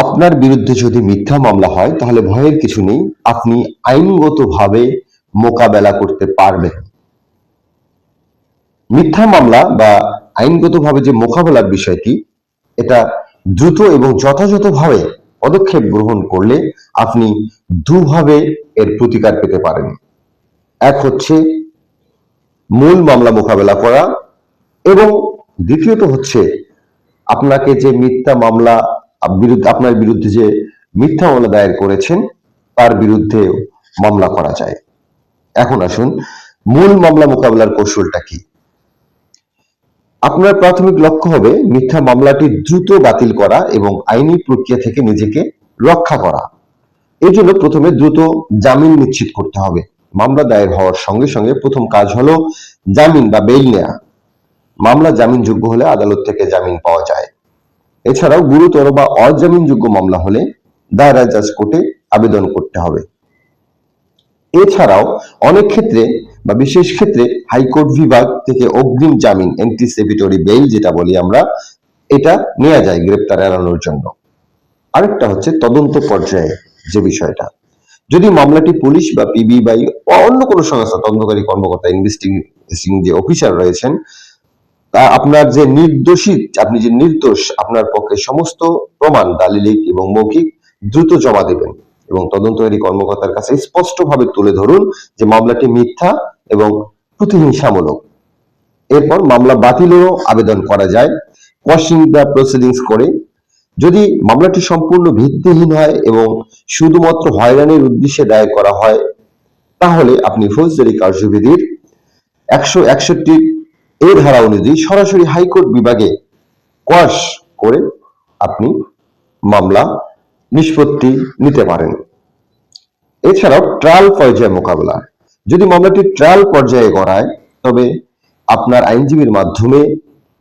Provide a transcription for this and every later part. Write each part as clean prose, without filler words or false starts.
আপনার বিরুদ্ধে যদি মিথ্যা মামলা হয় তাহলে ভয়ের কিছু নেই, আপনি আইনগতভাবে মোকাবেলা করতে পারবেন। মিথ্যা মামলা বা আইনগতভাবে যে মোকাবেলার বিষয়টি, এটা দ্রুত এবং যথাযথভাবে পদক্ষেপ গ্রহণ করলে আপনি দুভাবে এর প্রতিকার পেতে পারেন। এক হচ্ছে মূল মামলা মোকাবেলা করা, এবং দ্বিতীয়ত হচ্ছে আপনাকে যে মিথ্যা মামলা আপনার বিরুদ্ধে যে মিথ্যা মামলা দায়ের করেছেন তার বিরুদ্ধে মামলা করা যায়। এখন আসুন মূল মামলা মোকাবেলার কৌশলটা কি। আপনার প্রাথমিক লক্ষ্য হবে মিথ্যা মামলাটি দ্রুত বাতিল করা এবং আইনি প্রক্রিয়া থেকে নিজেকে রক্ষা করা। এই জন্য প্রথমে দ্রুত জামিন নিশ্চিত করতে হবে। মামলা দায়ের হওয়ার সঙ্গে সঙ্গে প্রথম কাজ হলো জামিন বা বেইল নেওয়া। মামলা জামিনযোগ্য হলে আদালত থেকে জামিন পাওয়া যায়। এছাড়াও গুরুতর বা অজামিনযোগ্য মামলা হলে দায়রা জাজ কোর্টে আবেদন করতে হবে। এছাড়াও অনেক ক্ষেত্রে বা বিশেষ ক্ষেত্রে হাইকোর্ট বিভাগ থেকে অগ্রিম জামিন, অ্যান্টিসিপেটরি বেইল যেটা বলি আমরা, এটা নেওয়া যায় গ্রেপ্তার এড়ানোর জন্য। আরেকটা হচ্ছে তদন্ত পর্যায়ে যে বিষয়টা, যদি মামলাটি পুলিশ বা পিবি বা অন্য কোনো সংস্থা, তদন্তকারী কর্মকর্তা, ইনভেস্টিগেটিং যে অফিসার রয়েছেন, তা আপনার যে আপনি যে নির্দোষ, আপনার পক্ষে সমস্ত প্রমাণ দালিলিক এবং মৌখিক দ্রুত জমা দেবেন এবং তদন্তকারী কর্মকর্তার কাছে স্পষ্টভাবে তুলে ধরুন যে মামলাটি মিথ্যা এবং প্রতিহিংসামূলক। এরপর মামলা বাতিলেরও আবেদন করা যায় কোয়াশিং দ্য প্রসিডিংস করে। যদি মামলাটি সম্পূর্ণ ভিত্তিহীন হয় এবং শুধুমাত্র হয়রানির উদ্দেশ্যে দায়ের করা হয়, তাহলে আপনি ফৌজদারি কার্যবিধির 161 এই ধারা অনুযায়ী সরাসরি হাইকোর্ট বিভাগে কোয়াশ করে আপনি মামলা নিষ্পত্তি নিতে পারেন। এছাড়াও ট্রায়াল পর্যায়ে মোকাবেলা, যদি মামলাটি ট্রায়াল পর্যায়ে গড়ায় তবে আপনার আইনজীবীর মাধ্যমে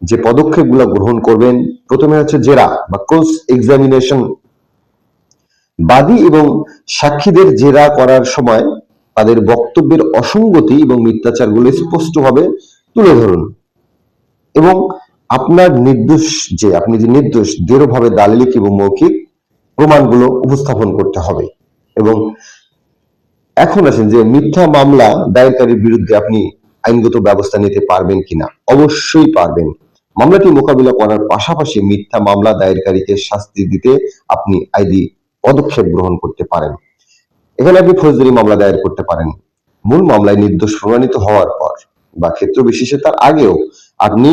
যে পদক্ষেপগুলো গ্রহণ করবেন, প্রথমে হচ্ছে জেরা বা ক্রস এক্সামিনেশন। বাদী এবং সাক্ষীদের জেরা করার সময় তাদের বক্তব্যের অসঙ্গতি এবং মিথ্যাচারগুলো স্পষ্টভাবে তুলে ধরুন এবং আপনি যে নির্দোষ দৃঢ়ভাবে দালিলিক এবং মৌখিক প্রমাণগুলো উপস্থাপন করতে হবে। এবং এখন আসেন যে মিথ্যা মামলা দায়েরকারীর বিরুদ্ধে আপনি আইনগত ব্যবস্থা নিতে পারবেন কিনা। অবশ্যই পারবেন। মামলাটি মোকাবিলা করার পাশাপাশি মিথ্যা মামলা দায়েরকারীকে শাস্তি দিতে আপনি আইনি পদক্ষেপ গ্রহণ করতে পারেন। এখানে আপনি ফৌজদারি মামলা দায়ের করতে পারেন। মূল মামলায় নির্দোষ প্রমাণিত হওয়ার পর বা ক্ষেত্র বিশেষে তার আগেও আপনি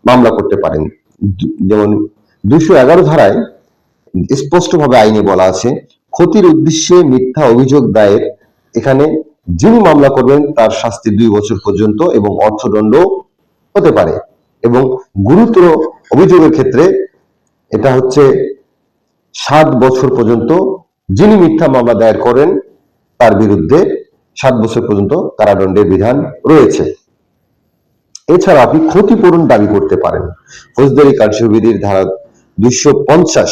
মামলা করতে পারেন। যেমন 211 ধারায় স্পষ্টভাবে আইনে বলা আছে, ক্ষতির উদ্দেশ্যে মিথ্যা অভিযোগ দায়ের, এখানে যিনি মামলা করবেন তার শাস্তি 2 বছর পর্যন্ত এবং অর্থদণ্ড হতে পারে। এবং গুরুতর অভিযোগের ক্ষেত্রে এটা হচ্ছে 7 বছর পর্যন্ত, যিনি মিথ্যা মামলা দায়ের করেন তার বিরুদ্ধে 7 বছর পর্যন্ত কারাদণ্ডের বিধান রয়েছে। এছাড়া আপনি ক্ষতিপূরণ দাবি করতে পারেন। ফৌজদারি কার্যবিধির ধারা 250,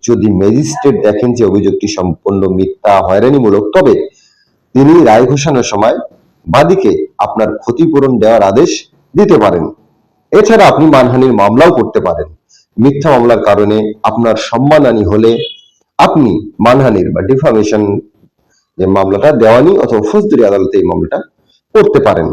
যদি ম্যাজিস্ট্রেট দেখেন যে অভিযোগটি সম্পূর্ণ মিথ্যা, হয়রানিমূলক, তবে তিনি রায় ঘোষণার সময় বাদীকে আপনার ক্ষতিপূরণ দেওয়ার আদেশ দিতে পারেন। এছাড়া আপনি মানহানির মামলাও করতে পারেন। মিথ্যা মামলার কারণে আপনার সম্মানহানি হলে আপনি মানহানির বা ডিফামেশন যে মামলাটা দেওয়ানি অথবা ফৌজদারি আদালতে এই মামলাটা করতে পারেন।